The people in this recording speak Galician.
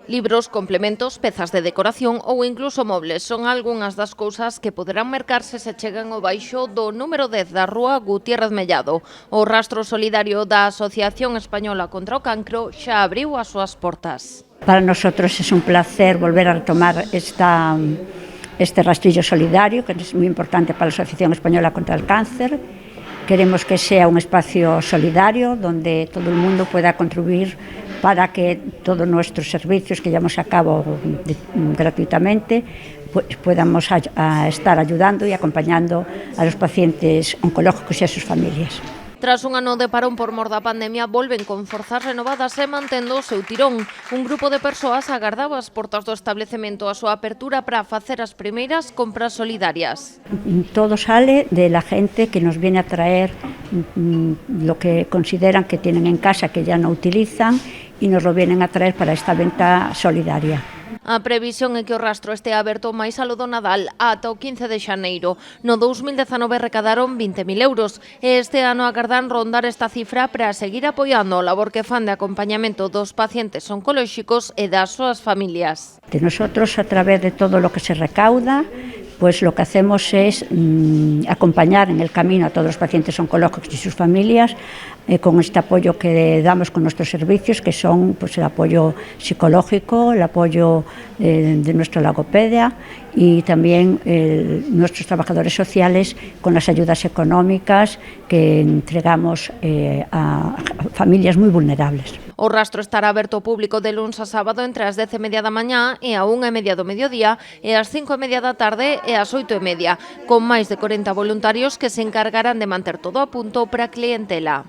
Libros, complementos, pezas de decoración ou incluso mobles son algunhas das cousas que poderán mercarse se chegan ao baixo do número 10 da rúa Gutiérrez Mellado. O rastro solidario da Asociación Española contra o Cancro xa abriu as súas portas. Para nosotros es un placer volver a retomar este rastrillo solidario, que es muy importante para la Asociación Española contra el Cáncer. Queremos que sea un espacio solidario donde todo el mundo pueda contribuir para que todos nuestros servicios que llevamos a cabo gratuitamente pues podamos estar ayudando y acompañando a los pacientes oncológicos y a sus familias. Tras un ano de parón por mor da pandemia, volven con forzas renovadas e mantendo o seu tirón. Un grupo de persoas agardaba as portas do establecemento a súa apertura para facer as primeiras compras solidarias. Todo sale de la gente que nos viene a traer lo que consideran que tienen en casa que ya no utilizan y nos lo vienen a traer para esta venta solidaria. A previsión é que o rastro este aberto máis alo do Nadal ata o 15 de xaneiro. No 2019 recadaron 20.000 euros e este ano agardan rondar esta cifra para seguir apoiando o labor que fan de acompañamento dos pacientes oncolóxicos e das súas familias. De nosotros, a través de todo lo que se recauda, pues lo que hacemos es acompañar en el camino a todos los pacientes oncológicos y sus familias con este apoyo que damos con nuestros servicios, que son pues, el apoyo psicológico, el apoyo de nuestra logopedia y también nuestros trabajadores sociales con las ayudas económicas que entregamos a familias muy vulnerables. O rastro estará aberto ao público de luns a sábado entre as 10:30 da mañá e a 1:30 do mediodía e as 5:30 da tarde e as 8:30, con máis de 40 voluntarios que se encargarán de manter todo a punto para a clientela.